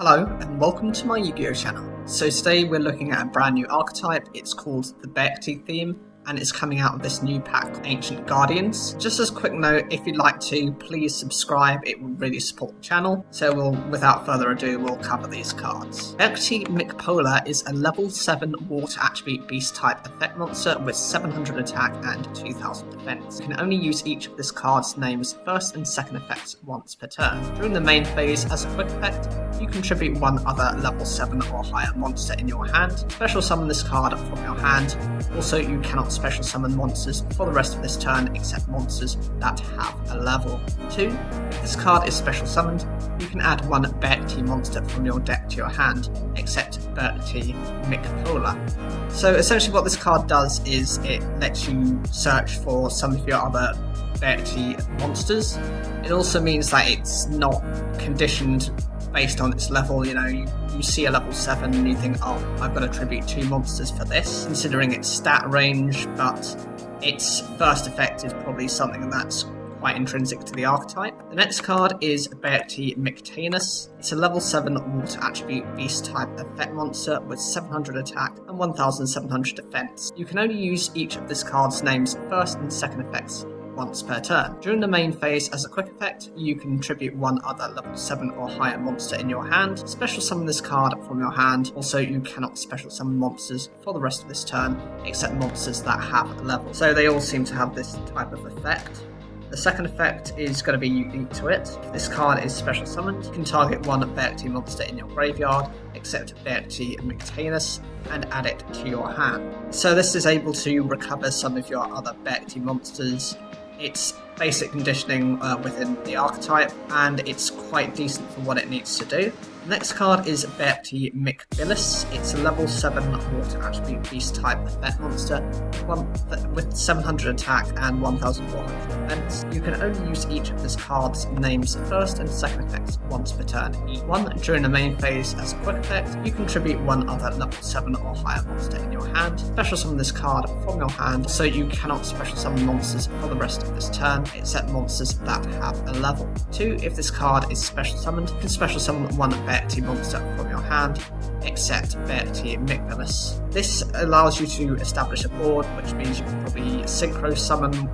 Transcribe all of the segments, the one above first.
Hello and welcome to my Yu-Gi-Oh channel. So today we're looking at a brand new archetype. It's called the Bearcti theme and it's coming out of this new pack, Ancient Guardians. Just as a quick note, if you'd like to, please subscribe, it will really support the channel. So without further ado, we'll cover these cards. Bearcti Mcphillis is a level 7 water attribute beast type effect monster with 700 attack and 2000 defense. You can only use each of this card's name's first and second effects once per turn. During the main phase, as a quick effect, you contribute one other level 7 or higher monster in your hand. Special summon this card from your hand. Also, you cannot special summon monsters for the rest of this turn except monsters that have a level 2. If this card is special summoned, you can add one Bearcti monster from your deck to your hand, except Bearcti Mcphillis. So essentially what this card does is it lets you search for some of your other Bearcti monsters. It also means that it's not conditioned based on its level. You know, you see a level 7 and you think, oh, I've got to tribute 2 monsters for this, considering its stat range, but its first effect is probably something that's quite intrinsic to the archetype. The next card is Bearcti Mcphillis. It's a level 7 water attribute beast type effect monster with 700 attack and 1700 defense. You can only use each of this card's name's first and second effects once per turn. During the main phase, as a quick effect, you can contribute one other level 7 or higher monster in your hand. Special summon this card from your hand. Also, you cannot special summon monsters for the rest of this turn, except monsters that have a level. So they all seem to have this type of effect. The second effect is going to be unique to it. If this card is special summoned, you can target one Bearcti monster in your graveyard, except Bearcti Mcphillis, and add it to your hand. So this is able to recover some of your other Bearcti monsters. It's basic conditioning within the archetype, and it's quite decent for what it needs to do. The next card is Bearcti Mcphillis. It's a level 7 water attribute beast type effect monster with 700 attack and 1400 defense. You can only use each of this card's name's first and second effects once per turn. Each one during the main phase as a quick effect, you contribute one other level 7 or higher monster in your hand. Special summon this card from your hand, so you cannot special summon monsters for the rest of this turn, except monsters that have a level 2. If this card is special summoned, you can special summon one Bearcti monster from your hand, except Bearcti Mcphillis. This allows you to establish a board, which means you can probably synchro summon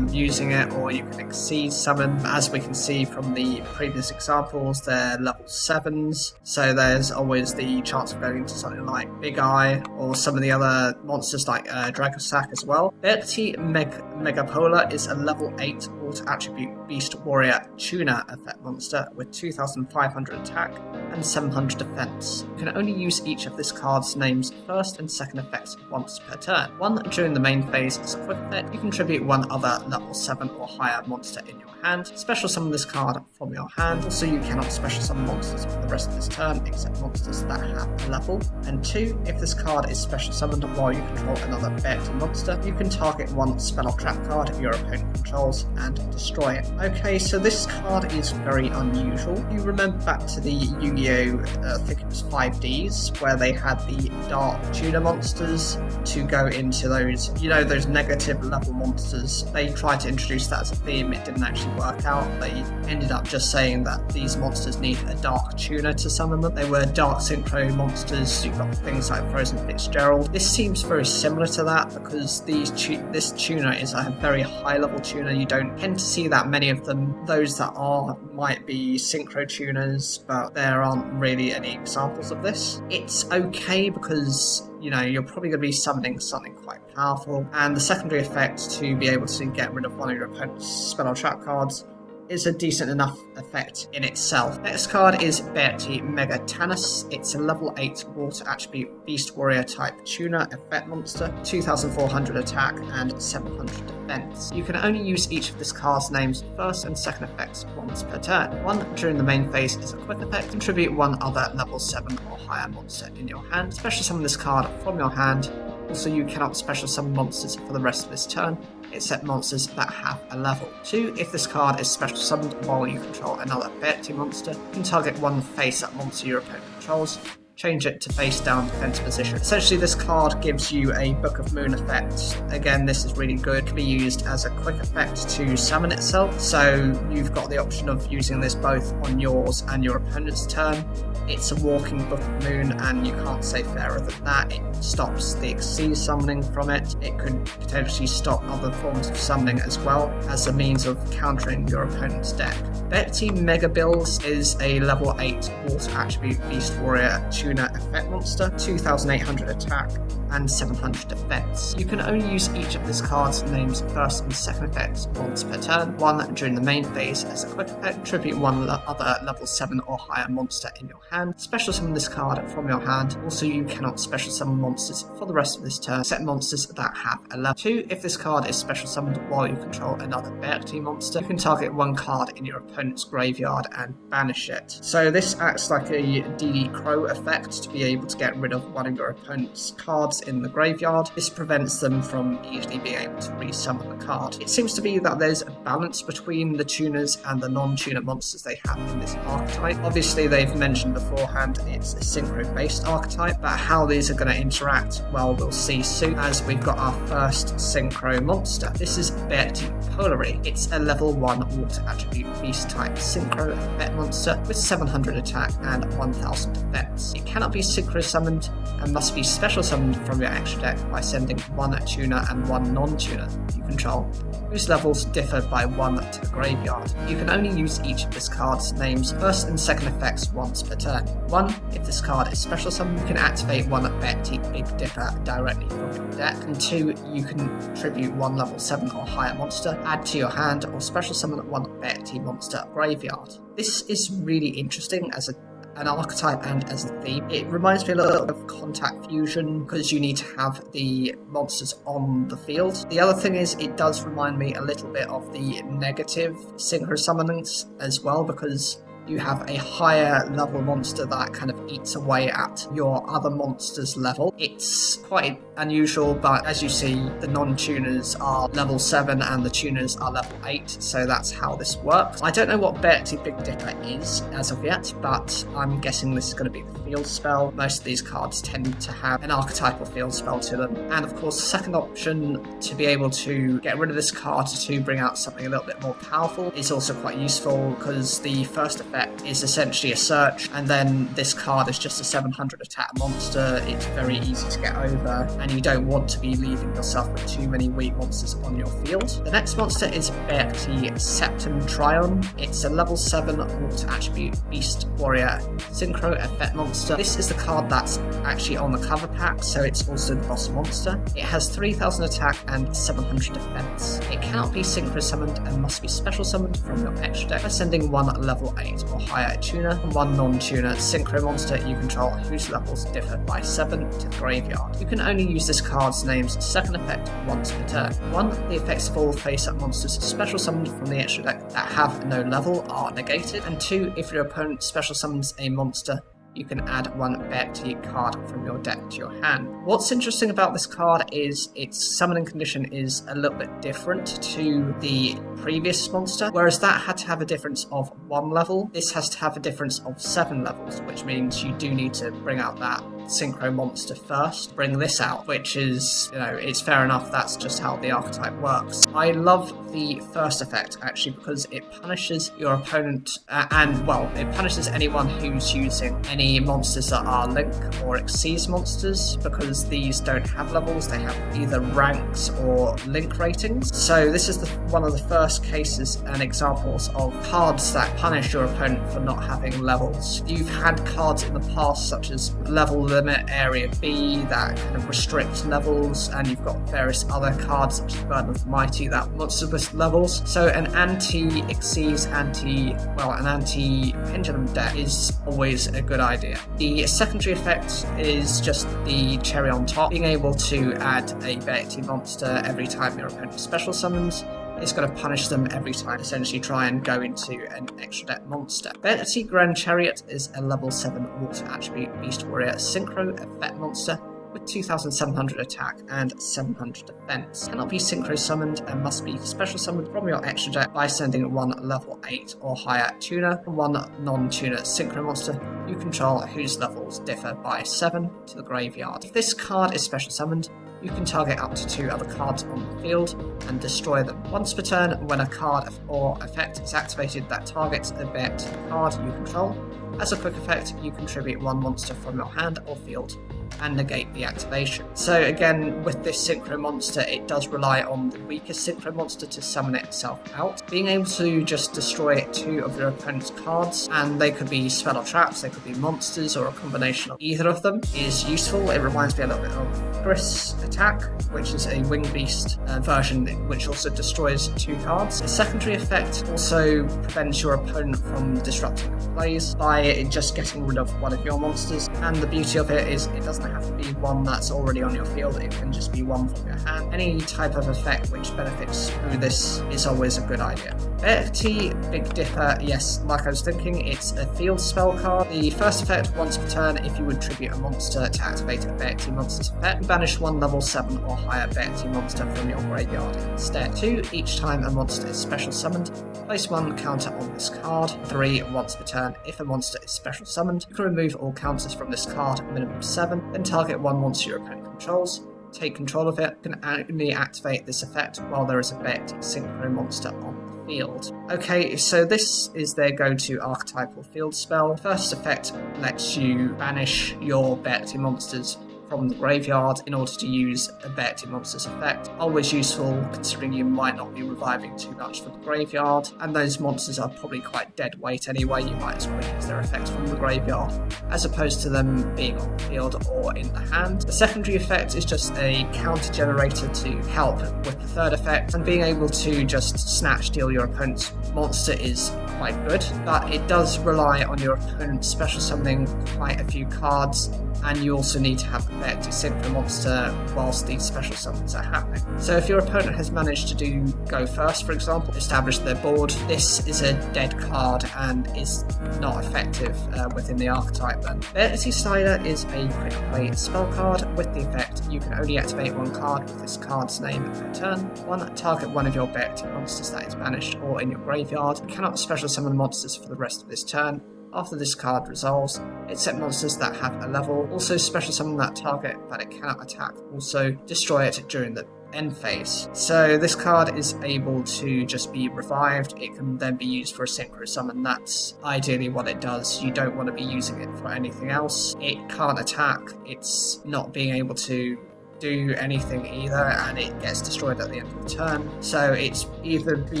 using it, or you can exceed summon. As we can see from the previous examples, they're level 7s, so there's always the chance of going into something like Big Eye, or some of the other monsters like Dragosack as well. Bearcti Mcphillis is a level 8 water attribute beast warrior tuner effect monster with 2500 attack and 700 defense. You can only use each of this card's name's first and second effects once per turn. One during the main phase as a quick effect, you contribute one other level 7 or higher monster in your hand. Special summon this card from your hand. Also, you cannot special summon monsters for the rest of this turn, except monsters that have a level. And 2, if this card is special summoned while you control another Bearcti monster, you can target one spell or trap card your opponent controls and destroy it. Okay, so this card is very unusual. You remember back to the Yu-Gi-Oh! I think it was 5Ds, where they had the dark tuner monsters to go into those, you know, those negative level monsters. They tried to introduce that as a theme, it didn't actually work out. They ended up just saying that these monsters need a dark tuner to summon them. They were dark synchro monsters. You've got things like Frozen Fitzgerald. This seems very similar to that because this tuner is a very high level tuner. You don't tend to see that many of them. Those that are might be synchro tuners, but there aren't really any examples of this. It's okay because, you know, you're probably going to be summoning something quite powerful, and the secondary effect to be able to get rid of one of your opponent's spell or trap cards is a decent enough effect in itself. Next card is Bearcti Mcphillis. It's a level 8 water attribute beast warrior type tuner effect monster, 2400 attack and 700 defense. You can only use each of this card's name's first and second effects once per turn. One during the main phase is a quick effect. Contribute one other level 7 or higher monster in your hand. Special summon this card from your hand. Also, you cannot special summon monsters for the rest of this turn, except monsters that have a level 2. If this card is special summoned while you control another Bearcti monster, you can target one face-up monster your opponent controls, change it to face down defense position. Essentially, this card gives you a Book of Moon effect. Again, this is really good. It can be used as a quick effect to summon itself, so you've got the option of using this both on yours and your opponent's turn. It's a walking Book of Moon, and you can't say fairer than that. It stops the Xyz summoning from it. It could potentially stop other forms of summoning as well as a means of countering your opponent's deck. Bearcti Mcphillis is a level 8 Water Attribute Beast Warrior Tuner effect monster, 2800 attack and 700 defense. You can only use each of this card's name's first and second effects once per turn, one during the main phase as a quick effect, tribute one other level 7 or higher monster in your hand, special summon this card from your hand. Also, you cannot special summon monsters for the rest of this turn, except monsters that have a level 2. If this card is special summoned while you control another Bearcti monster, you can target one card in your opponent's graveyard and banish it. So this acts like a DD Crow effect to be able to get rid of one of your opponent's cards in the graveyard. This prevents them from easily being able to resummon the card. It seems to be that there's a balance between the tuners and the non-tuner monsters they have in this archetype. Obviously, they've mentioned beforehand it's a Synchro based archetype, but how these are going to interact, well, we'll see soon, as we've got our first Synchro monster. This is Bearcti Polari. It's a level 1 water attribute beast type Synchro effect monster with 700 attack and 1000 defense. It cannot be Synchro summoned and must be special summoned from your extra deck by sending one tuner and one non-tuner you control, whose levels differ by 1 to the graveyard. You can only use each of this card's name's first and second effects once per turn. 1. If this card is special summoned, you can activate one Bearcti Big Dipper directly from your deck, and 2. You can tribute one level 7 or higher monster, add to your hand, or special summon one Bearcti monster graveyard. This is really interesting as an archetype and as a theme. It reminds me a little bit of Contact Fusion because you need to have the monsters on the field. The other thing is it does remind me a little bit of the negative Synchro summonings as well, because you have a higher level monster that kind of eats away at your other monster's level. It's quite unusual, but as you see, the non-tuners are level 7 and the tuners are level 8, so that's how this works. I don't know what Bearcti Big Dipper is as of yet, but I'm guessing this is going to be the field spell. Most of these cards tend to have an archetypal field spell to them. And of course, the second option to be able to get rid of this card to bring out something a little bit more powerful is also quite useful, because the first effect is essentially a search, and then this card is just a 700 attack monster. It's very easy to get over, and you don't want to be leaving yourself with too many weak monsters on your field. The next monster is Aft Septum Triumph. It's a level 7 water attribute beast warrior Synchro effect monster. This is the card that's actually on the cover pack, so it's also the boss monster. It has 3000 attack and 700 defense. It cannot be Synchro summoned and must be special summoned from your extra deck by sending one level 8 or higher tuner and one non-tuner Synchro monster you control whose levels differ by 7 to the graveyard. You can only use this card's name's second effect once per turn. 1. The effects of all face-up monsters special summoned from the extra deck that have no level are negated, and 2. If your opponent special summons a monster, you can add one Bearcti card from your deck to your hand. What's interesting about this card is its summoning condition is a little bit different to the previous monster. Whereas that had to have a difference of 1 level, this has to have a difference of 7 levels, which means you do need to bring out that Synchro monster first, bring this out, which is, it's fair enough, that's just how the archetype works. I love the first effect actually, because it punishes your opponent it punishes anyone who's using any monsters that are Link or Xyz monsters, because these don't have levels, they have either ranks or Link ratings. So this is one of the first cases and examples of cards that punish your opponent for not having levels. You've had cards in the past such as Level Limit Area B that kind of restrict levels, and you've got various other cards such as Burden of the Mighty that monster with levels. So an anti-Xyz, an anti-pendulum deck is always a good idea. The secondary effect is just the cherry on top, being able to add a Bearcti monster every time your opponent special summons. It's going to punish them every time, essentially try and go into an extra deck monster. Bearcti Chariot is a level 7 water attribute beast warrior Synchro effect monster with 2700 attack and 700 defense. Cannot be synchro summoned and must be special summoned from your extra deck by sending one level 8 or higher tuner and one non-tuner synchro monster you control whose levels differ by 7 to the graveyard. If this card is special summoned, you can target up to 2 other cards on the field and destroy them. Once per turn, when a card or effect is activated that targets a Bearcti card you control, as a quick effect, you contribute 1 monster from your hand or field and negate the activation. So again, with this synchro monster, it does rely on the weakest synchro monster to summon itself out. Being able to just destroy 2 of your opponent's cards, and they could be spell or traps, they could be monsters, or a combination of either of them, is useful. It reminds me a little bit of Chris Attack, which is a winged beast version which also destroys 2 cards. The secondary effect also prevents your opponent from disrupting your plays by just getting rid of one of your monsters, and the beauty of it is it doesn't have to be one that's already on your field, it can just be one from your hand. Any type of effect which benefits through this is always a good idea. Bearcti Big Dipper, yes, like I was thinking, it's a field spell card. The first effect, once per turn, if you would tribute a monster to activate a Bearcti monster's effect, banish 1 level 7 or higher Bearcti monster from your graveyard instead. 2, each time a monster is special summoned, place 1 counter on this card. 3, once per turn, if a monster is special summoned, you can remove all counters from this card, minimum 7, then target 1 monster your opponent controls. Take control of it, you can only activate this effect while there is a Bearcti synchro monster on the field. Okay, so this is their go-to archetypal field spell. First effect lets you banish your Bearcti monsters from the graveyard in order to use a Bearcti monster's effect. Always useful considering you might not be reviving too much for the graveyard, and those monsters are probably quite dead weight anyway. You might as well use their effects from the graveyard as opposed to them being on the field or in the hand. The secondary effect is just a counter generator to help with the third effect, and being able to just snatch steal your opponent's monster is quite good, but it does rely on your opponent special summoning quite a few cards, and you also need to have a Bearcti synchro monster whilst these special summons are happening. So if your opponent has managed to go first, for example, establish their board, this is a dead card and is not effective within the archetype then. Bearcti Slider is a quick play spell card. With the effect, you can only activate 1 card with this card's name per turn. 1, target 1 of your Bearcti monsters that is banished or in your graveyard. You cannot special summon monsters for the rest of this turn. After this card resolves, except monsters that have a level. Also special summon that target that it cannot attack. Also destroy it during the end phase. So this card is able to just be revived. It can then be used for a synchro summon. That's ideally what it does. You don't want to be using it for anything else. It can't attack. It's not being able to do anything either, and it gets destroyed at the end of the turn. So it's either be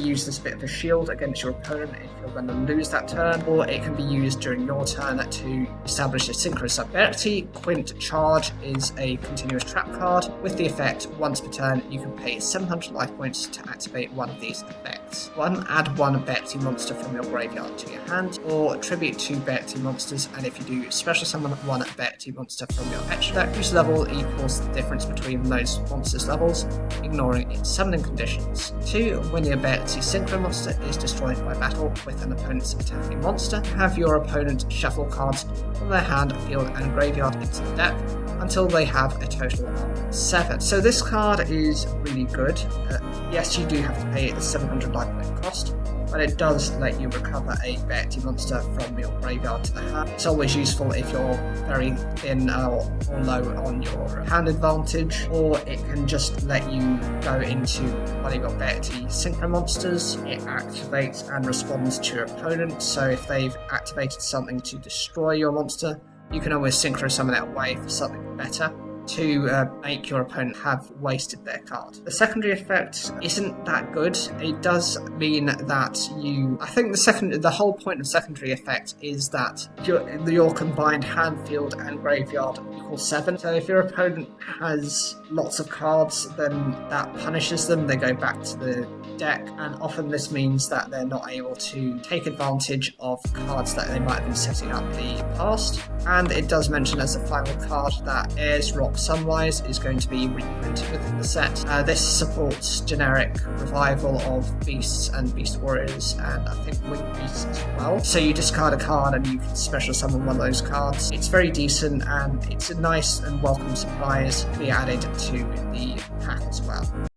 used as a bit of a shield against your opponent if you're going to lose that turn, or it can be used during your turn to establish a synchro sub. Bearcti Quint Charge is a continuous trap card. With the effect, once per turn, you can pay 700 life points to activate one of these effects. 1, add 1 Bearcti monster from your graveyard to your hand, or tribute 2 Bearcti monsters, and if you do special summon 1 Bearcti monster from your extra deck, whose level equals the difference between those monsters' levels, ignoring its summoning conditions. 2, when your Bearcti synchro monster is destroyed by battle with an opponent's attacking monster, have your opponent shuffle cards from their hand, field, and graveyard into the deck until they have a total of 7. So this card is really good. Yes, you do have to pay the 700 life point cost, but it does let you recover a Bearcti monster from your graveyard to the hand. It's always useful if you're very thin or low on your hand advantage, or it can just let you go into one of your Bearcti synchro monsters. It activates and responds to your opponent, so if they've activated something to destroy your monster, you can always synchro summon it away for something better to make your opponent have wasted their card. The secondary effect isn't that good. It does mean that I think the whole point of secondary effect is that your combined hand, field, and graveyard equals 7. So if your opponent has lots of cards, then that punishes them. They go back to the deck, and often this means that they're not able to take advantage of cards that they might have been setting up in the past. And it does mention as a final card that Air's Rock Sunrise is going to be reprinted within the set. This supports generic revival of beasts and beast warriors, and I think winged beasts as well. So you discard a card and you can special summon one of those cards. It's very decent, and it's a nice and welcome surprise to be added to the pack as well.